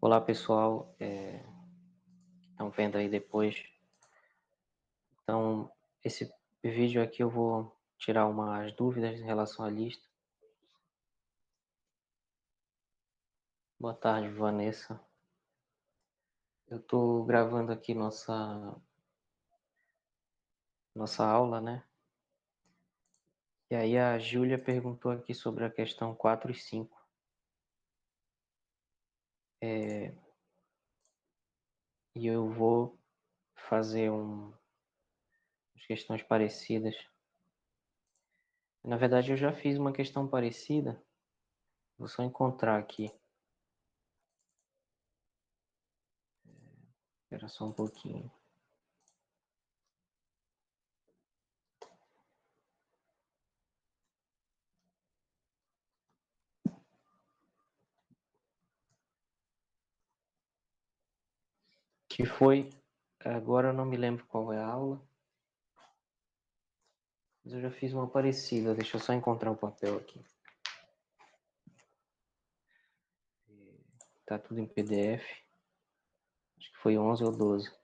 Olá pessoal, estão vendo aí depois. Então, esse vídeo aqui eu vou tirar umas dúvidas em relação à lista. Boa tarde, Vanessa. Eu estou gravando aqui nossa aula, né? E aí a Júlia perguntou aqui sobre a questão 4 e 5. E eu vou fazer umas questões parecidas. Na verdade, eu já fiz uma questão parecida. Vou só encontrar aqui. Espera só um pouquinho. Que foi, agora eu não me lembro qual é a aula, mas eu já fiz uma parecida. Deixa eu só encontrar o papel aqui. Tá tudo em PDF. Acho que foi 11 ou 12.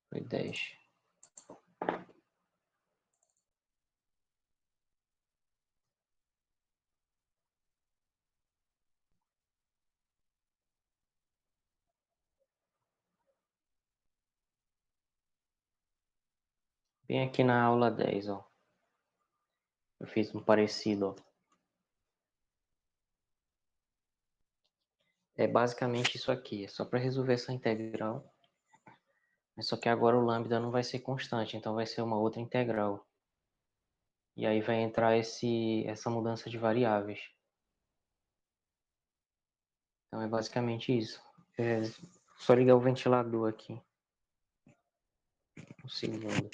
Foi 10. Bem aqui na aula 10, ó. Eu fiz um parecido, ó. É basicamente isso aqui. É só para resolver essa integral. Mas só que agora o lambda não vai ser constante, então vai ser uma outra integral. E aí vai entrar essa mudança de variáveis. Então é basicamente isso. Só ligar o ventilador aqui. Um segundo.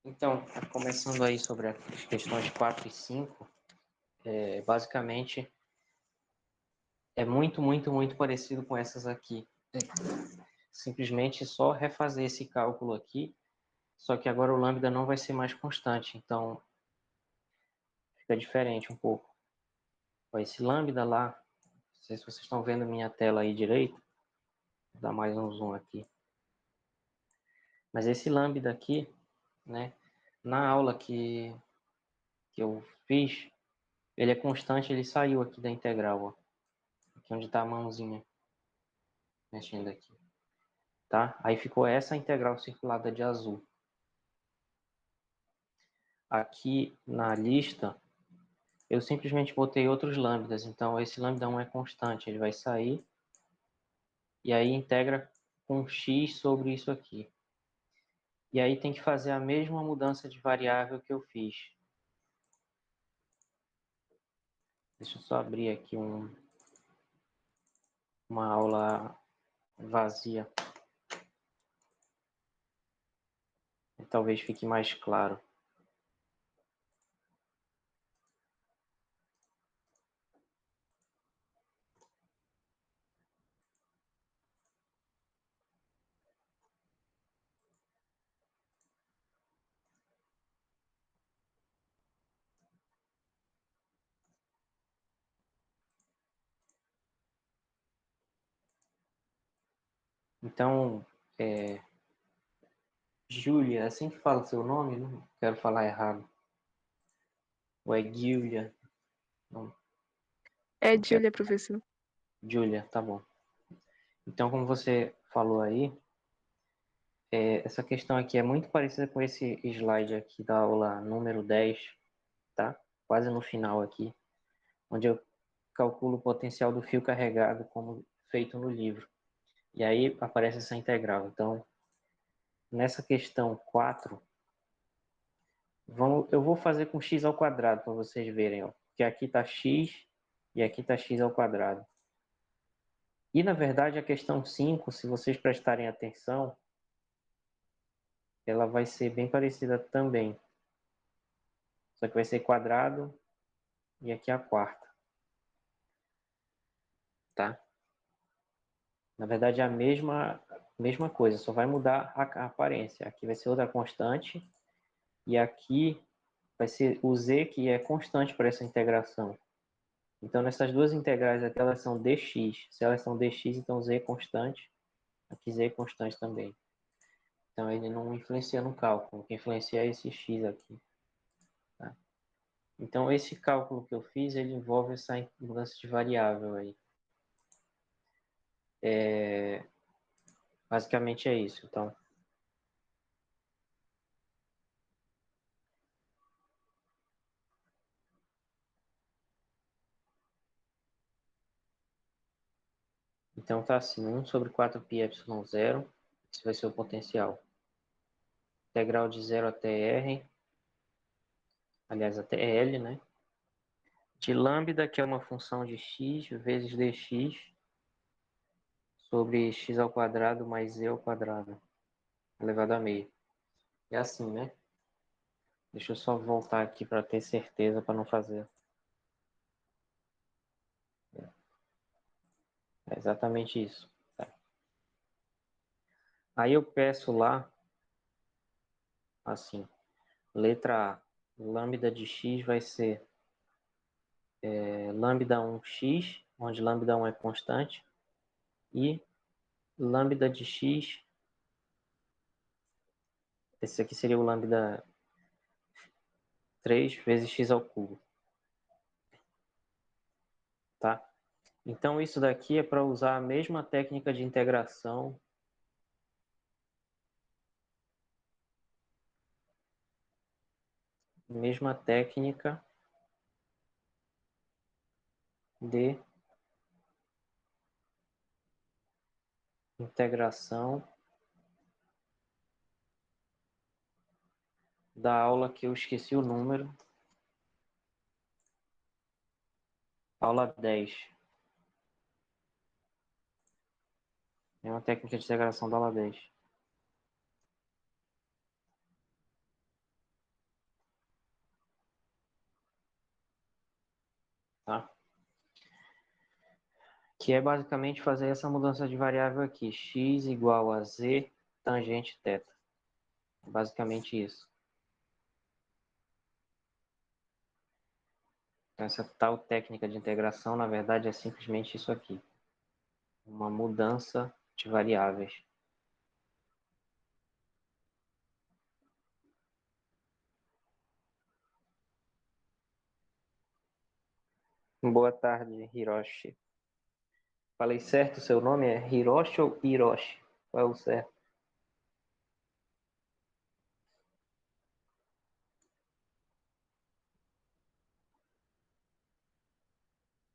Então, começando aí sobre as questões 4 e 5, basicamente é muito parecido com essas aqui. Simplesmente só refazer esse cálculo aqui, só que agora o lambda não vai ser mais constante, então fica diferente um pouco. Esse lambda lá, não sei se vocês estão vendo minha tela aí direito, vou dar mais um zoom aqui. Mas esse lambda aqui, né, na aula que eu fiz, ele é constante, ele saiu aqui da integral, ó. Aqui onde está a mãozinha mexendo aqui, tá? Aí ficou essa integral circulada de azul. Aqui na lista, eu simplesmente botei outros lambdas, então esse lambda 1 é constante, ele vai sair, e aí integra com x sobre isso aqui. E aí tem que fazer a mesma mudança de variável que eu fiz. Deixa eu só abrir aqui uma aula vazia. Talvez fique mais claro. Então, Júlia, é assim que fala o seu nome? Não quero falar errado. Ou é Giulia? Não, É não quero. Júlia, professor. Júlia, tá bom. Então, como você falou aí, essa questão aqui é muito parecida com esse slide aqui da aula número 10, tá? Quase no final aqui, onde eu calculo o potencial do fio carregado como feito no livro. E aí aparece essa integral. Então, nessa questão 4, eu vou fazer com x ao quadrado para vocês verem. Ó, que aqui está x e aqui está x ao quadrado. E, na verdade, a questão 5, se vocês prestarem atenção, ela vai ser bem parecida também. Só que vai ser quadrado e aqui a quarta. Tá? Na verdade, é a mesma coisa, só vai mudar a aparência. Aqui vai ser outra constante e aqui vai ser o z, que é constante para essa integração. Então, nessas duas integrais aqui, elas são dx. Se elas são dx, então z é constante. Aqui z é constante também. Então, ele não influencia no cálculo. O que influencia é esse x aqui. Tá? Então, esse cálculo que eu fiz, ele envolve essa mudança de variável aí. Basicamente é isso. Então tá assim, 1 sobre 4πε0, esse vai ser o potencial. Integral de 0 até r, aliás, até L, né? De lambda, que é uma função de x vezes dx, sobre x ao quadrado mais e ao quadrado, elevado a meio. É assim, né? Deixa eu só voltar aqui para ter certeza, para não fazer. É exatamente isso. Tá. Aí eu peço lá, assim, letra A, lambda de x vai ser lambda 1x, onde lambda 1 é constante, e lambda de x, esse aqui seria o lambda 3 vezes x ao cubo, tá? Então isso daqui é para usar a mesma técnica de integração de integração da aula que eu esqueci o número, aula 10. É uma técnica de integração da aula 10. Tá? Que é basicamente fazer essa mudança de variável aqui, x igual a z tangente θ. Basicamente isso. Então, essa tal técnica de integração, na verdade, é simplesmente isso aqui. Uma mudança de variáveis. Boa tarde, Hiroshi. Falei certo o seu nome? É Hiroshi ou Hiroshi? Qual é o certo?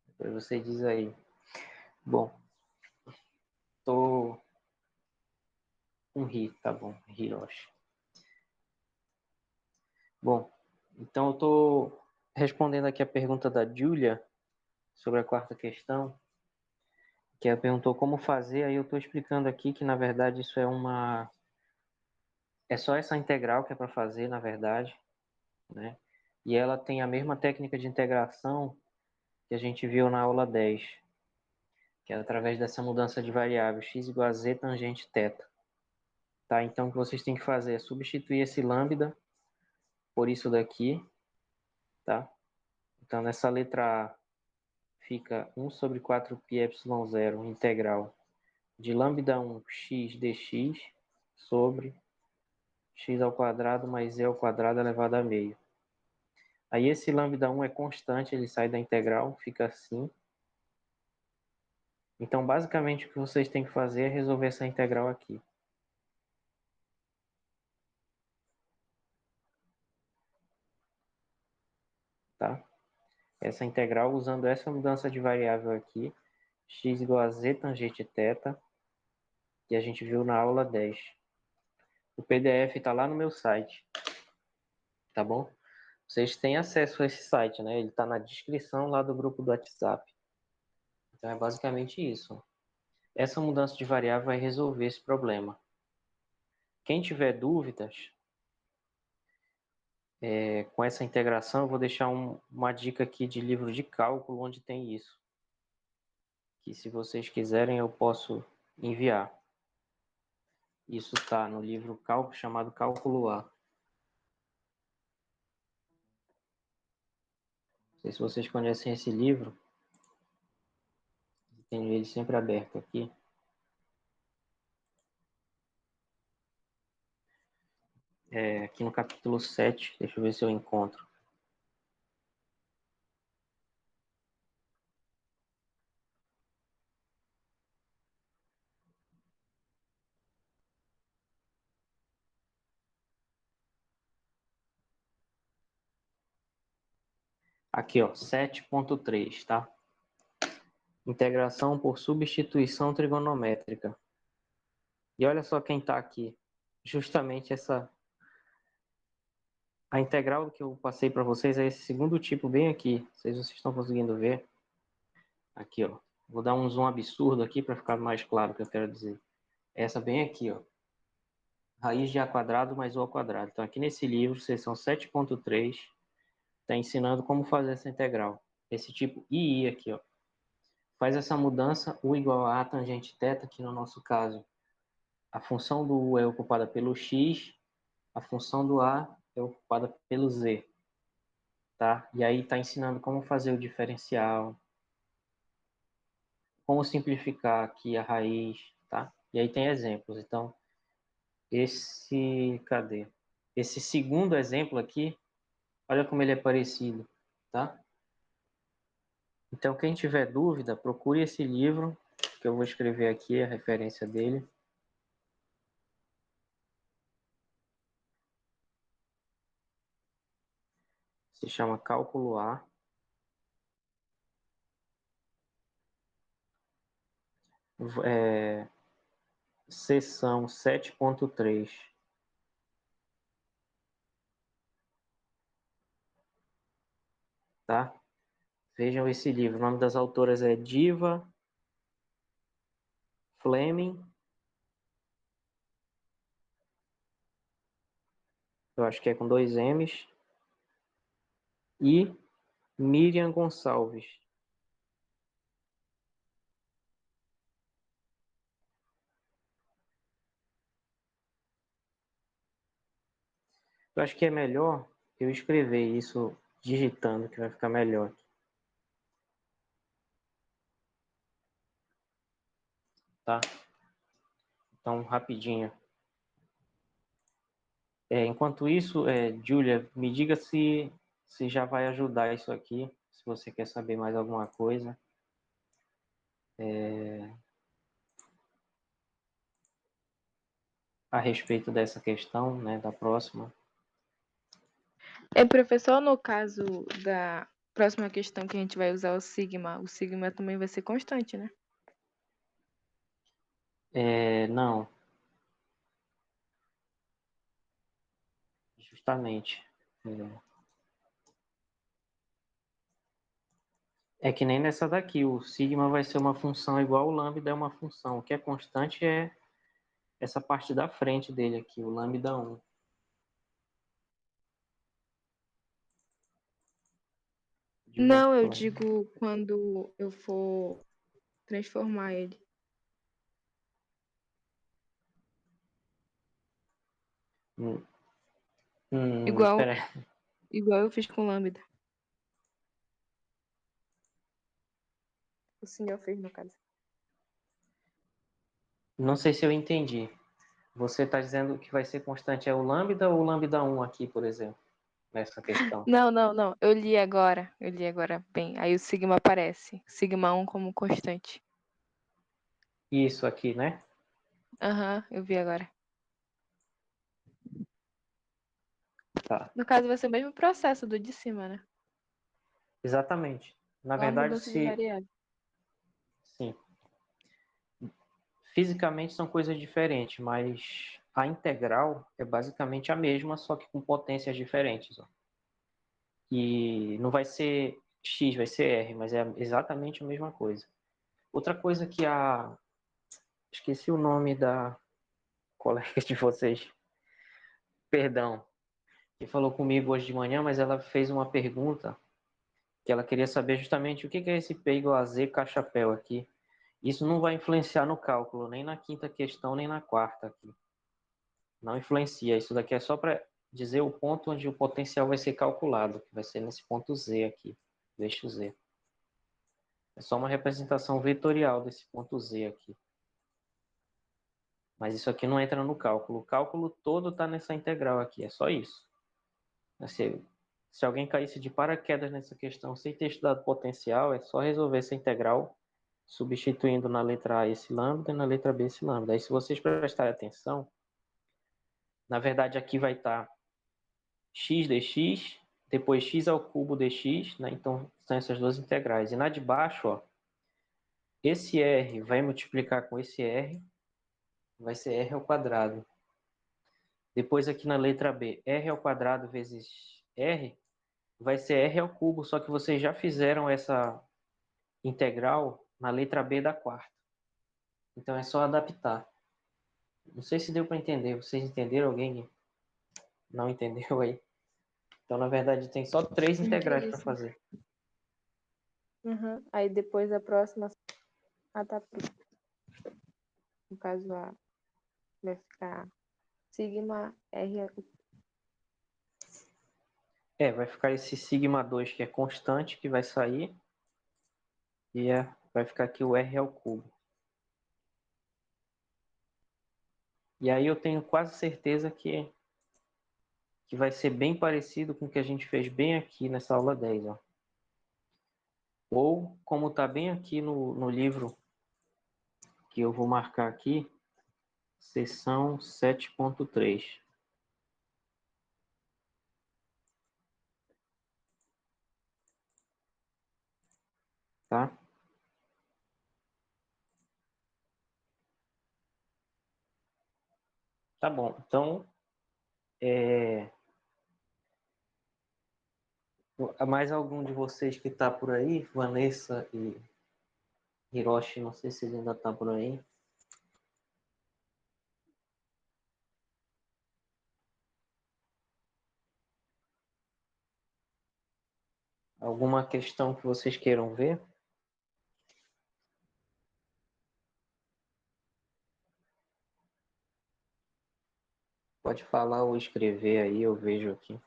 Depois você diz aí. Bom, tô com Ri, tá bom, Hiroshi. Bom, então eu tô respondendo aqui a pergunta da Julia sobre a quarta questão, que ela perguntou como fazer, aí eu tô explicando aqui que na verdade isso é só essa integral que é para fazer, na verdade, né? E ela tem a mesma técnica de integração que a gente viu na aula 10, que é através dessa mudança de variável x igual a z tangente θ. Tá? Então, o que vocês têm que fazer é substituir esse lambda por isso daqui. Tá? Então, nessa letra A fica 1 sobre 4πε0 integral de lambda 1 x dx sobre x ao quadrado mais e ao quadrado elevado a meio. Aí esse lambda 1 é constante, ele sai da integral, fica assim. Então, basicamente, o que vocês têm que fazer é resolver essa integral aqui. Tá? Essa integral usando essa mudança de variável aqui, x igual a z tangente θ, que a gente viu na aula 10. O PDF está lá no meu site, tá bom? Vocês têm acesso a esse site, né? Ele está na descrição lá do grupo do WhatsApp. Então é basicamente isso. Essa mudança de variável vai resolver esse problema. Quem tiver dúvidas com essa integração, eu vou deixar uma dica aqui de livro de cálculo onde tem isso. Que se vocês quiserem eu posso enviar. Isso está no livro cálculo chamado Cálculo A. Não sei se vocês conhecem esse livro. Tenho ele sempre aberto aqui. Aqui no capítulo 7, deixa eu ver se eu encontro. Aqui, ó, 7.3, tá? Integração por substituição trigonométrica. E olha só quem está aqui. Justamente a integral que eu passei para vocês é esse segundo tipo bem aqui. Não sei se vocês estão conseguindo ver. Aqui, ó. Vou dar um zoom absurdo aqui para ficar mais claro o que eu quero dizer. Essa bem aqui, ó. Raiz de a quadrado mais o ao quadrado. Então, aqui nesse livro, seção 7.3, está ensinando como fazer essa integral. Esse tipo II aqui, ó. Faz essa mudança, U igual a tangente θ, que no nosso caso, a função do U é ocupada pelo X, a função do A é ocupada pelo Z, tá? E aí está ensinando como fazer o diferencial, como simplificar aqui a raiz, tá? E aí tem exemplos. Então, cadê? Esse segundo exemplo aqui, olha como ele é parecido, tá? Então, quem tiver dúvida, procure esse livro, que eu vou escrever aqui a referência dele. Se chama Cálculo A. Seção 7.3. Tá? Vejam esse livro. O nome das autoras é Diva Fleming. Eu acho que é com 2 M's. E Miriam Gonçalves. Eu acho que é melhor eu escrever isso digitando, que vai ficar melhor. Tá? Então, rapidinho. Enquanto isso, Júlia, me diga se já vai ajudar isso aqui, se você quer saber mais alguma coisa. A respeito dessa questão, né, da próxima. Professor, no caso da próxima questão que a gente vai usar o sigma também vai ser constante, né? Não, justamente. É que nem nessa daqui, o sigma vai ser uma função igual o lambda é uma função. O que é constante é essa parte da frente dele aqui, o lambda 1. Não, eu digo quando eu for transformar ele. Espera aí. Igual eu fiz com lambda. O senhor fez, no caso. Não sei se eu entendi. Você está dizendo que vai ser constante é o lambda ou o lambda 1 aqui, por exemplo, nessa questão? Não. Eu li agora bem. Aí o sigma aparece. Sigma 1 como constante. Isso aqui, né? Aham, eu vi agora. Tá. No caso, vai ser o mesmo processo do de cima, né? Exatamente. Na Só a verdade, mudança de variável. sim. Fisicamente são coisas diferentes, mas a integral é basicamente a mesma, só que com potências diferentes. Ó. E não vai ser x, vai ser r, mas é exatamente a mesma coisa. Outra coisa que a... Esqueci o nome da colega de vocês. Perdão. Que falou comigo hoje de manhã, mas ela fez uma pergunta que ela queria saber justamente o que é esse P igual a Z cachapéu aqui. Isso não vai influenciar no cálculo, nem na quinta questão, nem na quarta aqui. Não influencia. Isso daqui é só para dizer o ponto onde o potencial vai ser calculado, que vai ser nesse ponto Z aqui, do eixo Z. É só uma representação vetorial desse ponto Z aqui. Mas isso aqui não entra no cálculo. O cálculo todo está nessa integral aqui, é só isso. Se alguém caísse de paraquedas nessa questão sem ter estudado potencial, é só resolver essa integral substituindo na letra A esse lambda e na letra B esse lambda. Aí se vocês prestarem atenção, na verdade aqui vai estar x dx, depois x ao cubo dx, né? Então são essas duas integrais. E na de baixo, ó, esse r vai multiplicar com esse r, vai ser r ao quadrado. Depois aqui na letra B, r ao quadrado vezes r, vai ser r ao cubo, só que vocês já fizeram essa integral na letra B da quarta. Então é só adaptar. Não sei se deu para entender. Vocês entenderam? Alguém não entendeu aí? Então, na verdade, tem só 3 integrais Entendi, para sim. fazer. Uhum. Aí depois a próxima, tá pronto. No caso, vai ficar sigma r. Vai ficar esse sigma 2 que é constante, que vai sair. E vai ficar aqui o r ao cubo. E aí eu tenho quase certeza que vai ser bem parecido com o que a gente fez bem aqui nessa aula 10. Ó. Ou, como está bem aqui no livro que eu vou marcar aqui, seção 7.3. Tá? Tá bom. Então, mais algum de vocês que está por aí? Vanessa e Hiroshi, não sei se ele ainda está por aí. Alguma questão que vocês queiram ver? Pode falar ou escrever aí, eu vejo aqui.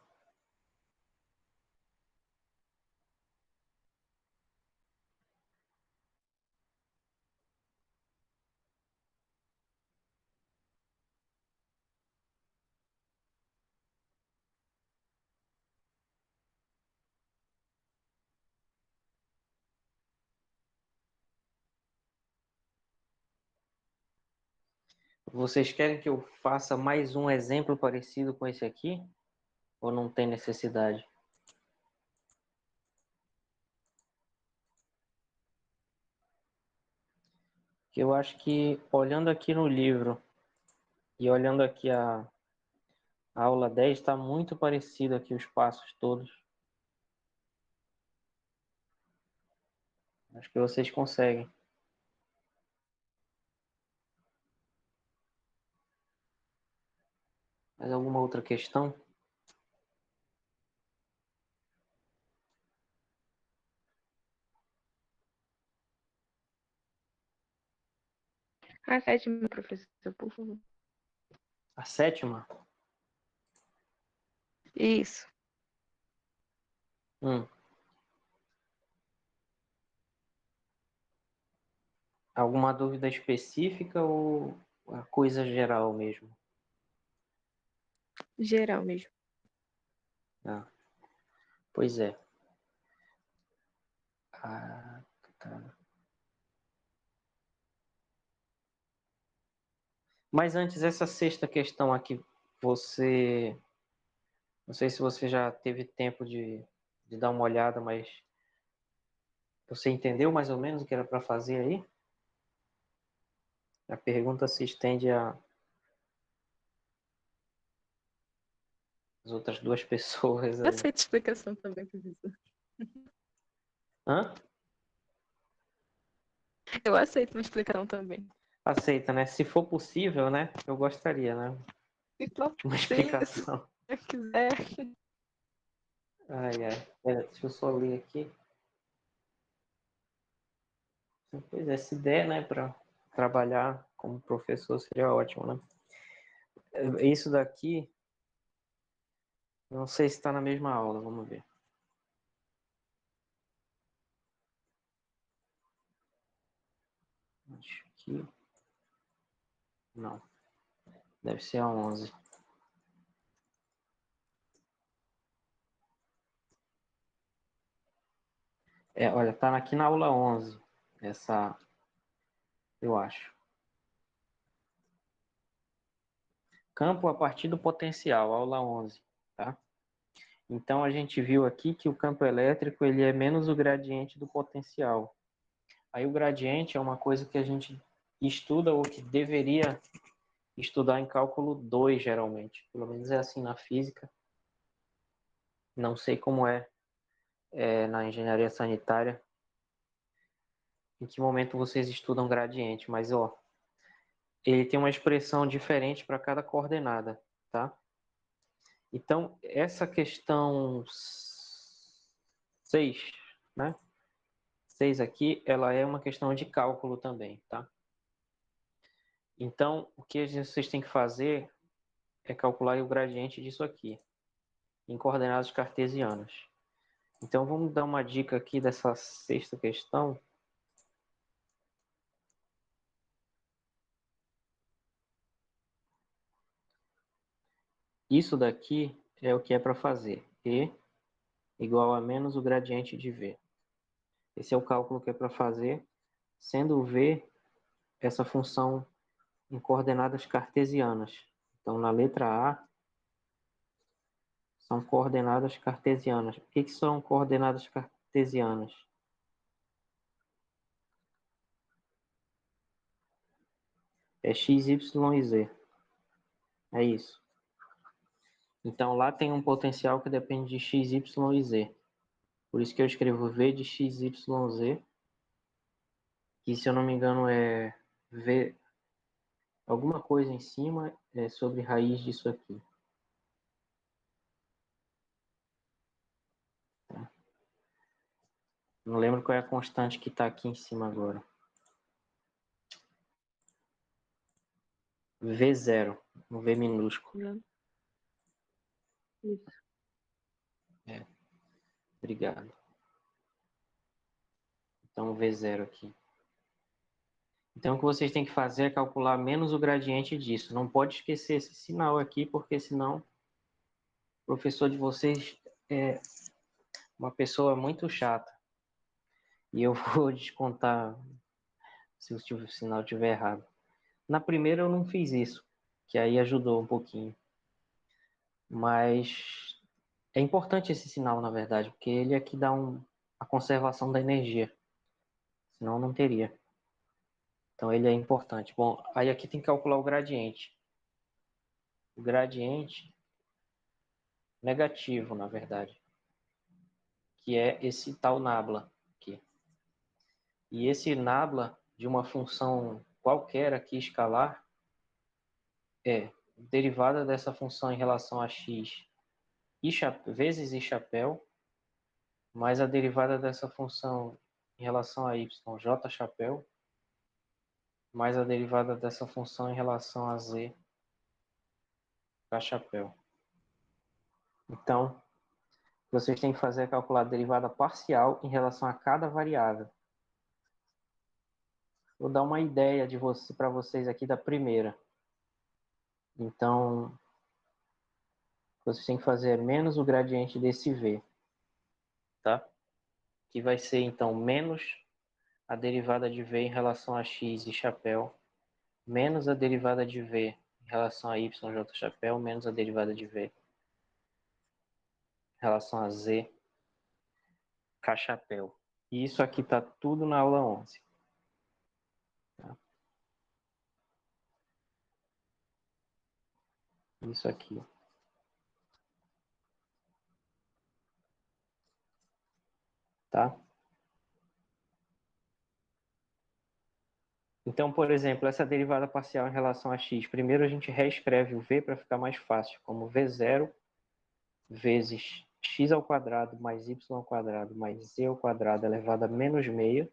Vocês querem que eu faça mais um exemplo parecido com esse aqui? Ou não tem necessidade? Eu acho que olhando aqui no livro e olhando aqui a aula 10 está muito parecido aqui os passos todos. Acho que vocês conseguem. Mais alguma outra questão? A sétima, professor, por favor. A sétima? Isso. Hum. Alguma dúvida específica ou a coisa geral mesmo? Geral mesmo. Ah, pois é. Ah, tá. Mas antes, essa sexta questão aqui, você. Não sei se você já teve tempo de dar uma olhada, mas você entendeu mais ou menos o que era para fazer aí? A pergunta se estende às outras duas pessoas Eu aí. aceito a explicação também, professor. Hã? Eu aceito uma explicação também. Aceita, né? Se for possível, né? Eu gostaria, né? Se for Uma possível, se explicação. você quiser. Ai, ai. Deixa eu só ler aqui. Pois é, se der, né, para trabalhar como professor seria ótimo, né? Isso daqui, não sei se está na mesma aula, vamos ver. Acho que não. Deve ser a 11. Olha, tá aqui na aula 11. Essa, eu acho. Campo a partir do potencial, aula 11, tá? Então a gente viu aqui que o campo elétrico ele é menos o gradiente do potencial. Aí o gradiente é uma coisa que a gente estuda ou que deveria estudar em cálculo 2 geralmente. Pelo menos é assim na física. Não sei como é na engenharia sanitária. Em que momento vocês estudam gradiente, mas ó, ele tem uma expressão diferente para cada coordenada, tá? Então, essa questão 6, né? 6 aqui, ela é uma questão de cálculo também, tá? Então, o que vocês têm que fazer é calcular o gradiente disso aqui, em coordenadas cartesianas. Então, vamos dar uma dica aqui dessa sexta questão. Isso daqui é o que é para fazer. E igual a menos o gradiente de V. Esse é o cálculo que é para fazer, sendo o V essa função em coordenadas cartesianas. Então, na letra A, são coordenadas cartesianas. O que são coordenadas cartesianas? É x, y e z. É isso. Então, lá tem um potencial que depende de x, y e z. Por isso que eu escrevo V de x, y, z, que se eu não me engano é V, alguma coisa em cima sobre raiz disso aqui. Não lembro qual é a constante que está aqui em cima agora. V0, um V minúsculo. Isso. Obrigado. Então, V0 aqui. Então, o que vocês têm que fazer é calcular menos o gradiente disso. Não pode esquecer esse sinal aqui, porque senão o professor de vocês é uma pessoa muito chata. E eu vou descontar se o sinal estiver errado. Na primeira eu não fiz isso, que aí ajudou um pouquinho. Mas é importante esse sinal, na verdade, porque ele é que dá a conservação da energia. Senão não teria. Então ele é importante. Bom, aí aqui tem que calcular o gradiente. O gradiente negativo, na verdade, que é esse tal nabla aqui. E esse nabla de uma função qualquer aqui escalar é derivada dessa função em relação a x vezes i chapéu, mais a derivada dessa função em relação a y, j chapéu, mais a derivada dessa função em relação a z, k chapéu. Então, vocês têm que fazer é calcular a derivada parcial em relação a cada variável. Vou dar uma ideia para vocês aqui da primeira. Então, vocês têm que fazer menos o gradiente desse v, tá? Que vai ser, então, menos a derivada de v em relação a x e chapéu, menos a derivada de v em relação a y, j chapéu, menos a derivada de v em relação a z, k chapéu. E isso aqui está tudo na aula 11. Tá? Isso aqui. Tá? Então, por exemplo, essa derivada parcial em relação a x, primeiro a gente reescreve o v para ficar mais fácil, como v0 vezes x ao quadrado mais y ao quadrado mais z ao quadrado elevado a menos meio,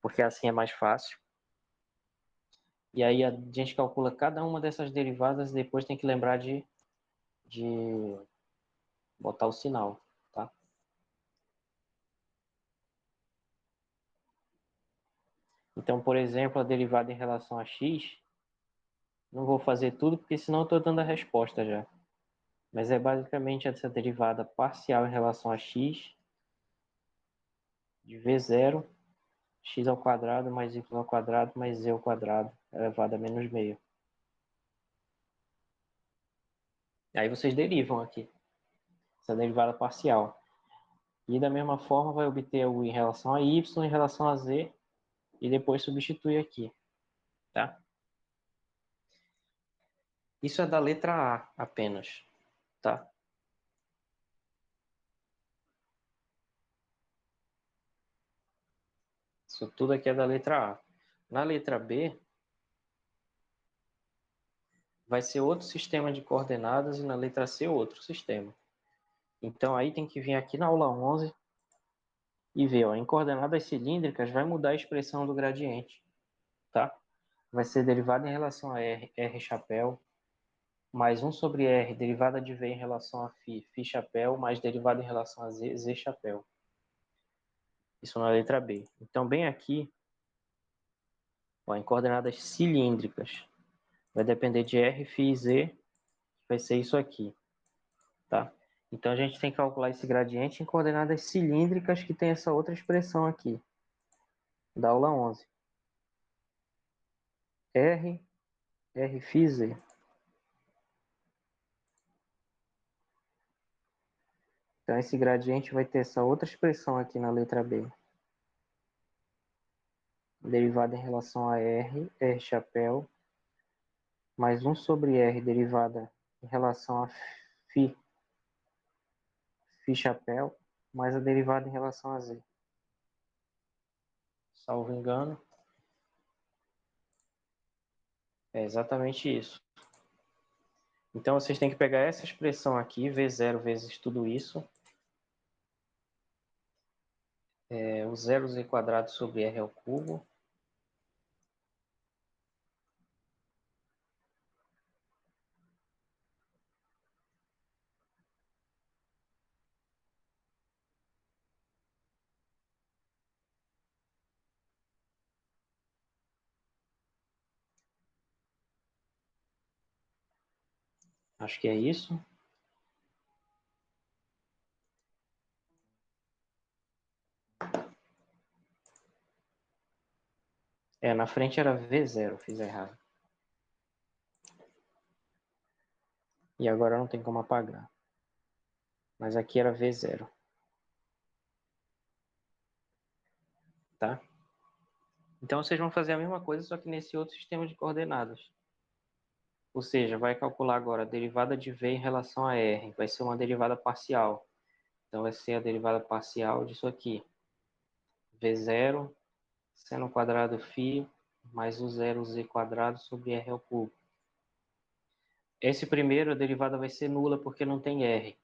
porque assim é mais fácil. E aí a gente calcula cada uma dessas derivadas e depois tem que lembrar de botar o sinal, tá? Então, por exemplo, a derivada em relação a x, não vou fazer tudo porque senão eu estou dando a resposta já. Mas é basicamente essa derivada parcial em relação a x de v0, x ao quadrado mais y ao quadrado mais z ao quadrado elevado a menos meio. Aí vocês derivam aqui, essa derivada parcial. E da mesma forma vai obter o em relação a y, em relação a z, e depois substitui aqui, tá? Isso é da letra A apenas, tá? Isso tudo aqui é da letra A. Na letra B, vai ser outro sistema de coordenadas e na letra C outro sistema. Então aí tem que vir aqui na aula 11 e ver, ó, em coordenadas cilíndricas vai mudar a expressão do gradiente, tá? Vai ser derivada em relação a R, R chapéu, mais 1 sobre R, derivada de V em relação a Φ chapéu, mais derivada em relação a Z, Z chapéu. Isso na letra B. Então, bem aqui, ó, em coordenadas cilíndricas, vai depender de R, Φ e Z, vai ser isso aqui, tá? Então, a gente tem que calcular esse gradiente em coordenadas cilíndricas que tem essa outra expressão aqui, da aula 11. R, R, Φ, Z. Então, esse gradiente vai ter essa outra expressão aqui na letra B. Derivada em relação a R, R chapéu, mais 1 sobre R derivada em relação a Φ, Φ chapéu, mais a derivada em relação a Z. Salvo engano, é exatamente isso. Então, vocês têm que pegar essa expressão aqui, V0 vezes tudo isso, o 0z quadrado sobre R ao cubo, acho que é isso. Na frente era V0, fiz errado. E agora não tem como apagar. Mas aqui era V0. Tá? Então vocês vão fazer a mesma coisa, só que nesse outro sistema de coordenadas. Ou seja, vai calcular agora a derivada de V em relação a R. Vai ser uma derivada parcial. Então vai ser a derivada parcial disso aqui. V0 seno quadrado φ mais o 0z quadrado sobre R ao cubo. Esse primeiro, a derivada vai ser nula porque não tem R.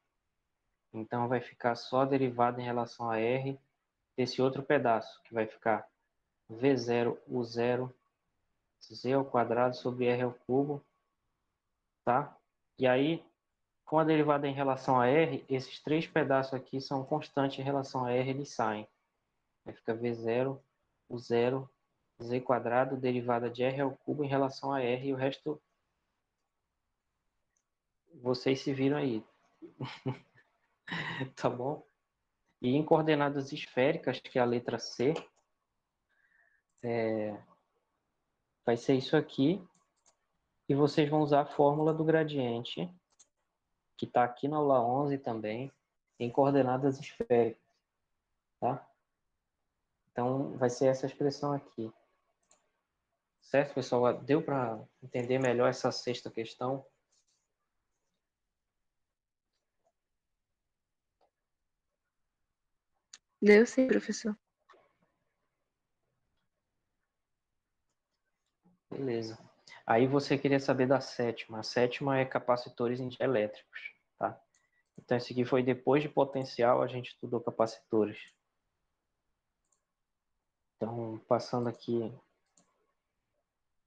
Então vai ficar só a derivada em relação a R desse outro pedaço, que vai ficar V0 U0 z ao quadrado sobre R ao cubo, tá? E aí, com a derivada em relação a R, esses três pedaços aqui são constantes em relação a R, eles saem. Aí fica V0 U0 z quadrado, derivada de R ao cubo em relação a R, e o resto vocês se viram aí, tá bom? E em coordenadas esféricas, que é a letra C, vai ser isso aqui, e vocês vão usar a fórmula do gradiente, que está aqui na aula 11 também, em coordenadas esféricas, tá? Então, vai ser essa expressão aqui. Certo, pessoal? Deu para entender melhor essa sexta questão? Deu sim, professor. Beleza. Aí você queria saber da sétima. A sétima é capacitores elétricos, tá? Então esse aqui foi depois de potencial, a gente estudou capacitores. Então, passando aqui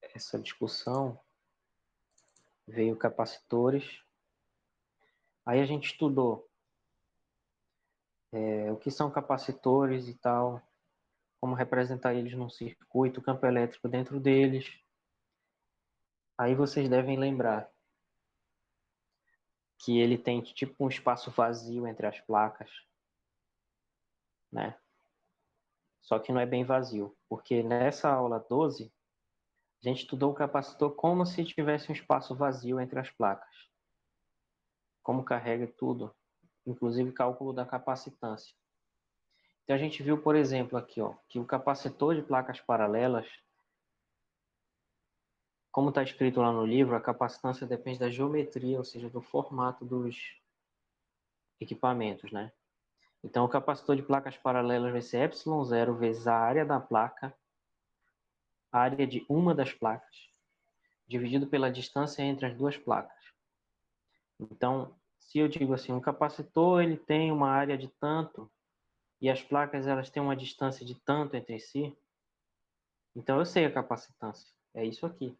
essa discussão, veio capacitores. Aí a gente estudou o que são capacitores e tal, como representar eles num circuito, o campo elétrico dentro deles. Aí vocês devem lembrar que ele tem tipo um espaço vazio entre as placas, né? Só que não é bem vazio, porque nessa aula 12 a gente estudou o capacitor como se tivesse um espaço vazio entre as placas. Como carrega tudo, inclusive cálculo da capacitância. Então a gente viu, por exemplo, aqui, ó, que o capacitor de placas paralelas, como está escrito lá no livro, a capacitância depende da geometria, ou seja, do formato dos equipamentos, né? Então o capacitor de placas paralelas vai ser ε0 vezes a área da placa, a área de uma das placas, dividido pela distância entre as duas placas. Então, se eu digo assim, um capacitor ele tem uma área de tanto e as placas elas têm uma distância de tanto entre si, então eu sei a capacitância, é isso aqui.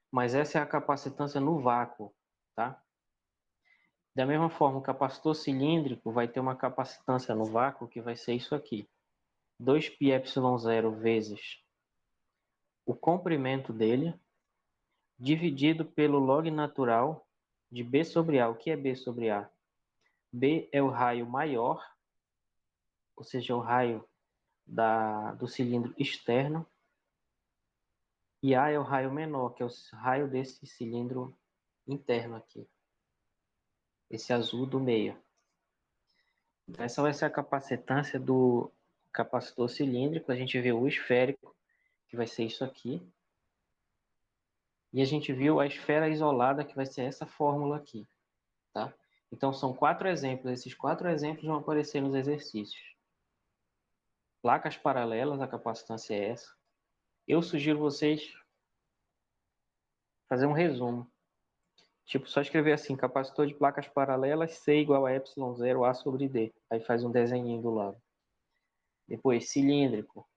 Mas essa é a capacitância no vácuo, tá? Da mesma forma, o capacitor cilíndrico vai ter uma capacitância no vácuo que vai ser isso aqui. 2πε0 vezes o comprimento dele, dividido pelo log natural de B sobre A. O que é B sobre A? B é o raio maior, ou seja, o raio do cilindro externo, e A é o raio menor, que é o raio desse cilindro interno aqui, esse azul do meio. Então, essa vai ser a capacitância do capacitor cilíndrico. A gente viu o esférico, que vai ser isso aqui. E a gente viu a esfera isolada, que vai ser essa fórmula aqui. Tá? Então, são 4 exemplos. Esses 4 exemplos vão aparecer nos exercícios. Placas paralelas, a capacitância é essa. Eu sugiro vocês fazer um resumo. Tipo, só escrever assim, capacitor de placas paralelas, C igual a ε0 A sobre D. Aí faz um desenho do lado. Depois, cilíndrico.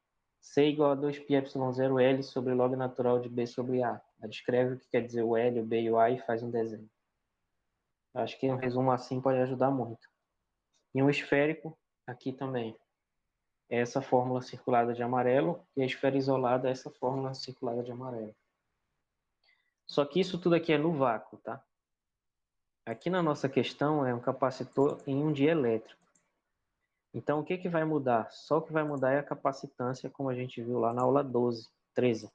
C igual a 2πε0L sobre log natural de B sobre A. Aí descreve o que quer dizer o L, o B e o A e faz um desenho. Acho que um resumo assim pode ajudar muito. E um esférico, aqui também. É essa fórmula circulada de amarelo e a esfera isolada é essa fórmula circulada de amarelo. Só que isso tudo aqui é no vácuo, tá? Aqui na nossa questão é um capacitor em um dielétrico. Então o que que vai mudar? Só o que vai mudar é a capacitância, como a gente viu lá na aula 12, 13.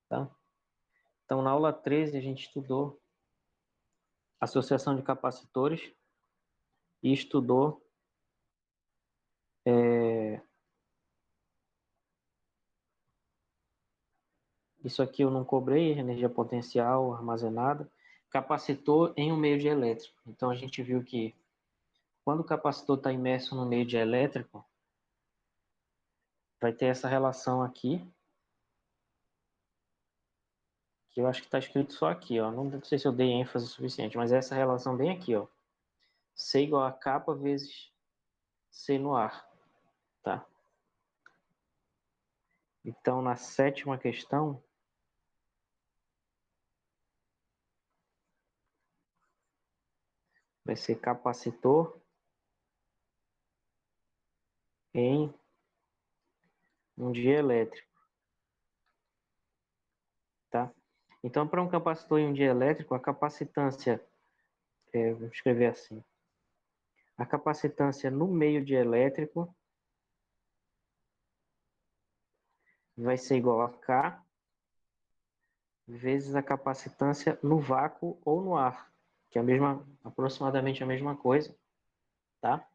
Tá? Então na aula 13 a gente estudou associação de capacitores e estudou isso aqui eu não cobrei, energia potencial armazenada, capacitor em um meio dielétrico. Então a gente viu que quando o capacitor está imerso no meio dielétrico, vai ter essa relação aqui, que eu acho que está escrito só aqui, ó. Não sei se eu dei ênfase suficiente, mas é essa relação bem aqui, ó. C igual a capa vezes C no ar, tá? Então, na sétima questão, vai ser capacitor em um dielétrico, tá? Então, para um capacitor em um dielétrico, a capacitância, vou escrever assim, a capacitância no meio dielétrico vai ser igual a K vezes a capacitância no vácuo ou no ar, que é aproximadamente a mesma coisa, tá?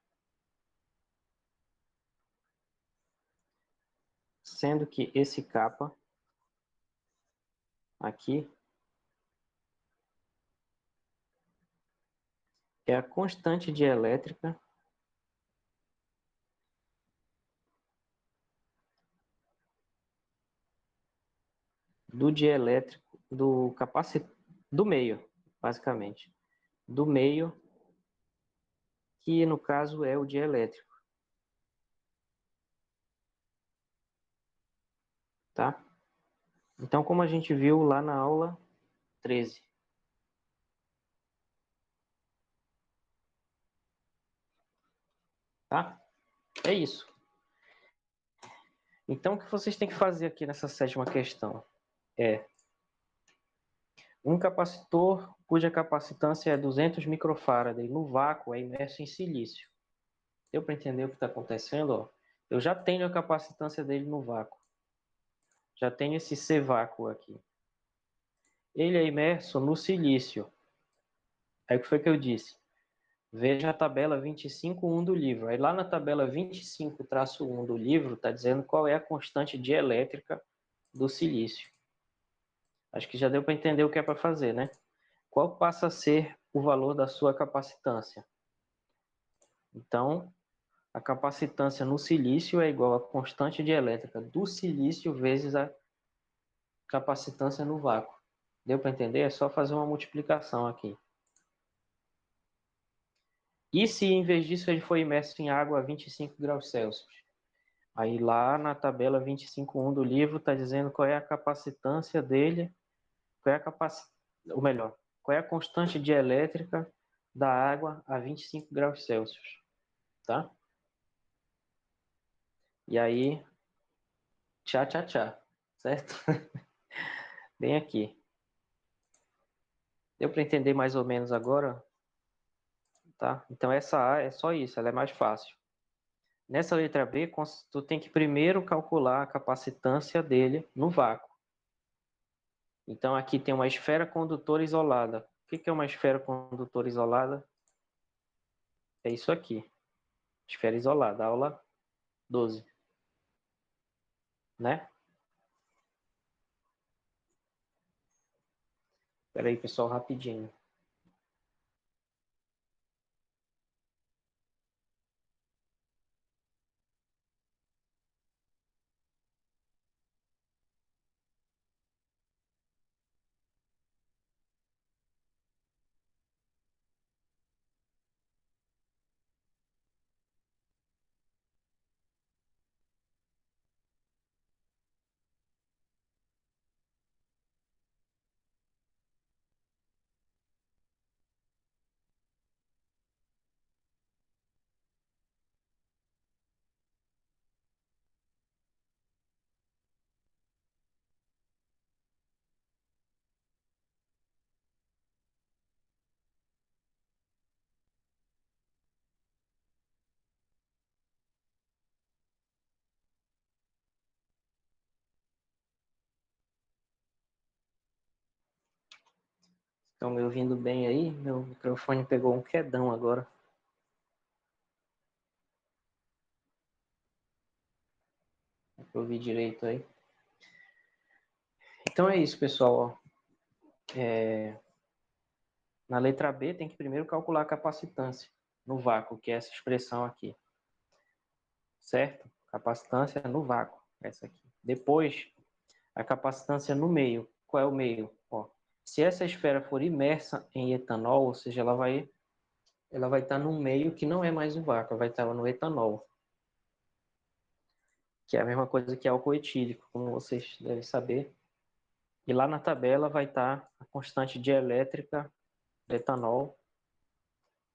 Sendo que esse kappa aqui é a constante dielétrica do dielétrico, do meio, basicamente. Do meio, que no caso é o dielétrico. Tá? Então, como a gente viu lá na aula 13. Tá? É isso. Então, o que vocês têm que fazer aqui nessa sétima questão é um capacitor cuja capacitância é 200 microfarad no vácuo é imerso em silício. Deu para entender o que está acontecendo? Ó? Eu já tenho a capacitância dele no vácuo. Já tenho esse C vácuo aqui. Ele é imerso no silício. Aí o que foi que eu disse? Veja a tabela 25.1 do livro. Aí lá na tabela 25-1 do livro está dizendo qual é a constante dielétrica do silício. Acho que já deu para entender o que é para fazer, né? Qual passa a ser o valor da sua capacitância? Então, a capacitância no silício é igual à constante dielétrica do silício vezes a capacitância no vácuo. Deu para entender? É só fazer uma multiplicação aqui. E se em vez disso ele foi imerso em água a 25 graus Celsius? Aí lá na tabela 25.1 do livro está dizendo qual é a capacitância dele, qual é a ou melhor, qual é a constante dielétrica da água a 25 graus Celsius, tá? E aí, tchá, tchá, tchá, certo? Bem aqui. Deu para entender mais ou menos agora, tá? Então essa A é só isso, ela é mais fácil. Nessa letra B, tu tem que primeiro calcular a capacitância dele no vácuo. Então aqui tem uma esfera condutora isolada. O que é uma esfera condutora isolada? É isso aqui. Esfera isolada, aula 12. Né? Espera aí, pessoal, rapidinho. Estão me ouvindo bem aí? Meu microfone pegou um quedão agora. Pra ouvir direito aí. Então é isso, pessoal. Na letra B tem que primeiro calcular a capacitância no vácuo, que é essa expressão aqui. Certo? Capacitância no vácuo, essa aqui. Depois, a capacitância no meio. Qual é o meio? Ó, se essa esfera for imersa em etanol, ou seja, ela vai estar num meio que não é mais o vácuo, ela vai estar no etanol, que é a mesma coisa que álcool etílico, como vocês devem saber. E lá na tabela vai estar a constante dielétrica do etanol.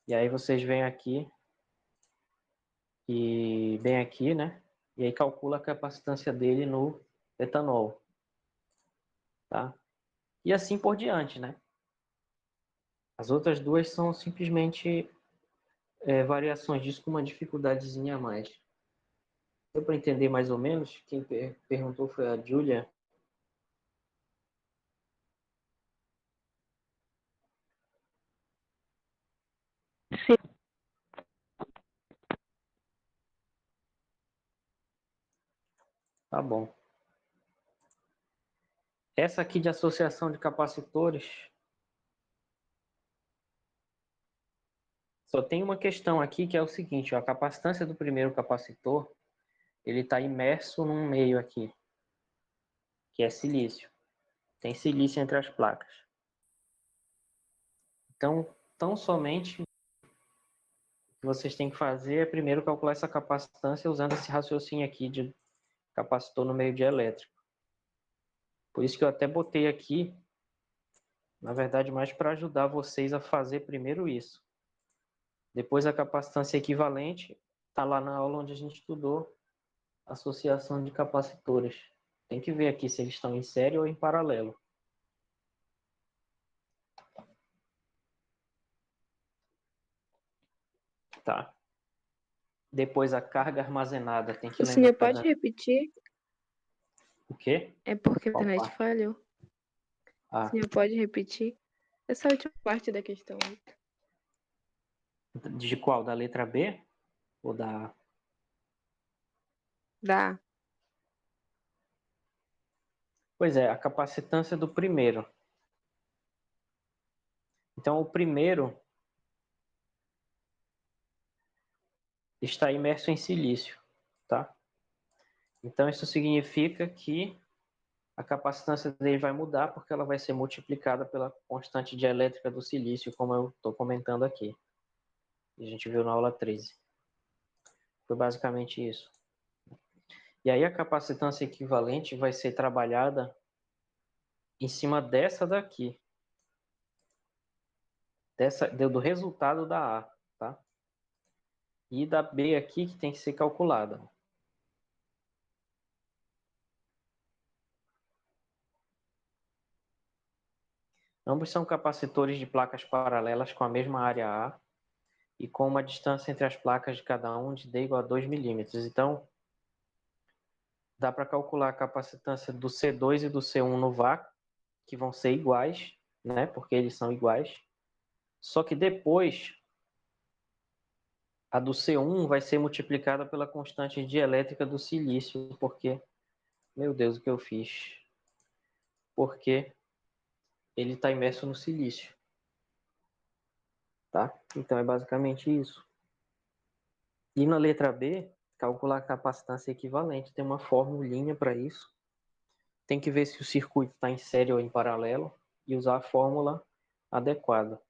E aí vocês vêm aqui e bem aqui, né? E aí calcula a capacitância dele no etanol, tá? E assim por diante, né? As outras duas são simplesmente variações disso com uma dificuldadezinha a mais. Deu para entender mais ou menos? Quem perguntou foi a Júlia. Sim. Tá bom. Essa aqui de associação de capacitores, só tem uma questão aqui que é o seguinte, ó, a capacitância do primeiro capacitor, ele está imerso num meio aqui, que é silício. Tem silício entre as placas. Então, tão somente o que vocês têm que fazer é primeiro calcular essa capacitância usando esse raciocínio aqui de capacitor no meio de elétrico. Por isso que eu até botei aqui, na verdade, mais para ajudar vocês a fazer primeiro isso. Depois a capacitância equivalente está lá na aula onde a gente estudou associação de capacitores. Tem que ver aqui se eles estão em série ou em paralelo. Tá. Depois a carga armazenada, tem que O senhor lembrar pode repetir? o quê? É porque a Qual internet parte? falhou. O Ah, senhor pode repetir essa última parte da questão 8? de qual? Da letra B ou da A? Dá. Pois é, a capacitância do primeiro. Então, o primeiro está imerso em silício, tá? Então, isso significa que a capacitância dele vai mudar porque ela vai ser multiplicada pela constante dielétrica do silício, como eu estou comentando aqui. A gente viu na aula 13. Foi basicamente isso. E aí a capacitância equivalente vai ser trabalhada em cima dessa daqui. Do resultado da A, tá? E da B aqui que tem que ser calculada. Ambos são capacitores de placas paralelas com a mesma área A e com uma distância entre as placas de cada um de D igual a 2 milímetros. Então, dá para calcular a capacitância do C2 e do C1 no vácuo, que vão ser iguais, né? Porque eles são iguais. Só que depois, a do C1 vai ser multiplicada pela constante dielétrica do silício, porque, meu Deus, o que eu fiz? Porque ele está imerso no silício, tá? Então é basicamente isso. E na letra B, calcular a capacitância equivalente, tem uma formulinha para isso. Tem que ver se o circuito está em série ou em paralelo e usar a fórmula adequada,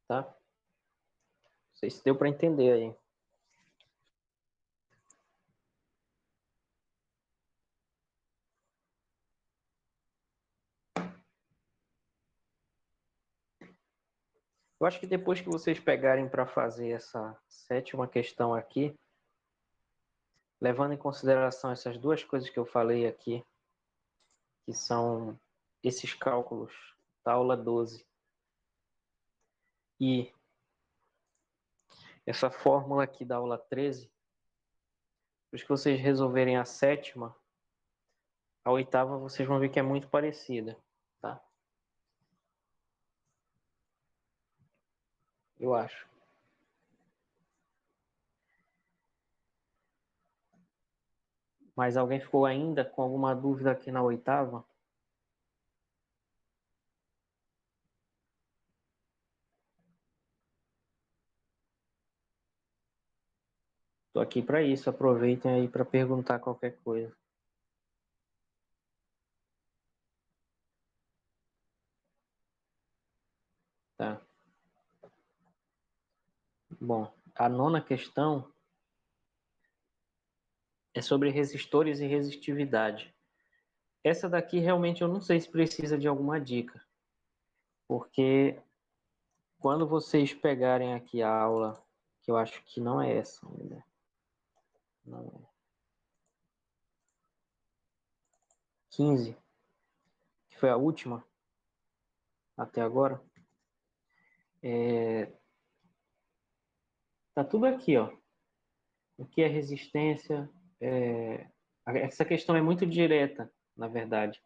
tá? Não sei se deu para entender aí. Eu acho que depois que vocês pegarem para fazer essa sétima questão aqui, levando em consideração essas duas coisas que eu falei aqui, que são esses cálculos da aula 12 e essa fórmula aqui da aula 13, depois que vocês resolverem a sétima, a oitava vocês vão ver que é muito parecida, tá? Eu acho. Mas alguém ficou ainda com alguma dúvida aqui na oitava? Estou aqui para isso, aproveitem aí para perguntar qualquer coisa. Tá? Bom, a nona questão é sobre resistores e resistividade. Essa daqui realmente eu não sei se precisa de alguma dica, porque quando vocês pegarem aqui a aula, que eu acho que não é essa ainda, não é. 15, que foi a última até agora, tá tudo aqui, ó. O que é resistência? Essa questão é muito direta, na verdade,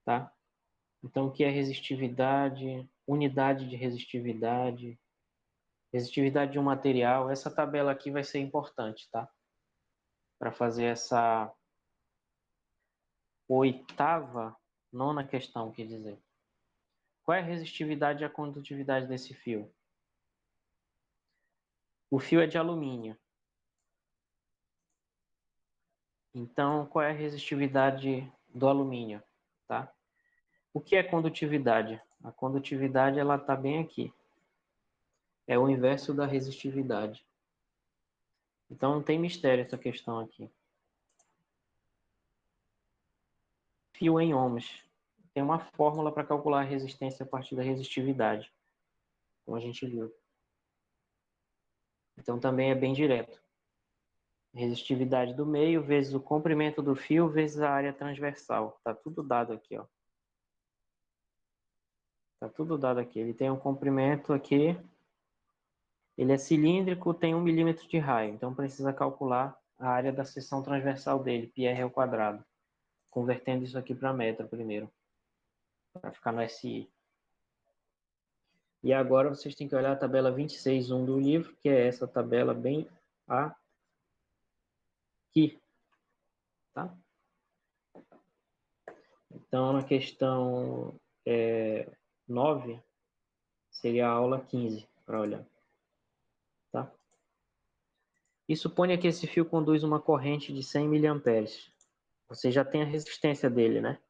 tá? Então, o que é resistividade, unidade de resistividade, resistividade de um material, essa tabela aqui vai ser importante, tá? Para fazer essa oitava, nona questão, quer dizer. Qual é a resistividade e a condutividade desse fio? O fio é de alumínio. Então, qual é a resistividade do alumínio, tá? O que é condutividade? A condutividade ela está bem aqui. É o inverso da resistividade. Então não tem mistério essa questão aqui. Fio em ohms. Tem uma fórmula para calcular a resistência a partir da resistividade, como a gente viu. Então também é bem direto. Resistividade do meio vezes o comprimento do fio vezes a área transversal. Tá tudo dado aqui, ó. Tá tudo dado aqui. Ele tem um comprimento aqui. Ele é cilíndrico, tem 1 milímetro de raio. Então precisa calcular a área da seção transversal dele, πr ao quadrado. Convertendo isso aqui para metro primeiro. Para ficar no SI. E agora vocês têm que olhar a tabela 26.1 do livro, que é essa tabela bem aqui. Tá? Então, na questão 9, seria a aula 15, para olhar. Tá? E suponha que esse fio conduz uma corrente de 100 miliamperes. Você já tem a resistência dele, né?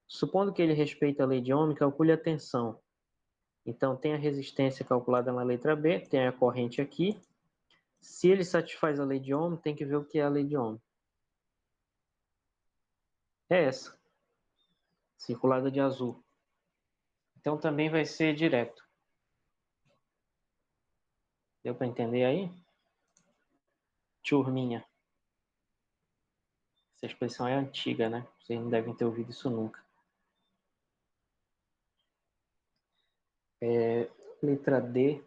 Supondo que ele respeite a lei de Ohm, calcule a tensão. Então, tem a resistência calculada na letra B, tem a corrente aqui. Se ele satisfaz a lei de Ohm, tem que ver o que é a lei de Ohm. É essa, circulada de azul. Então, também vai ser direto. Deu para entender aí? Turminha. Essa expressão é antiga, né? Vocês não devem ter ouvido isso nunca. Letra D.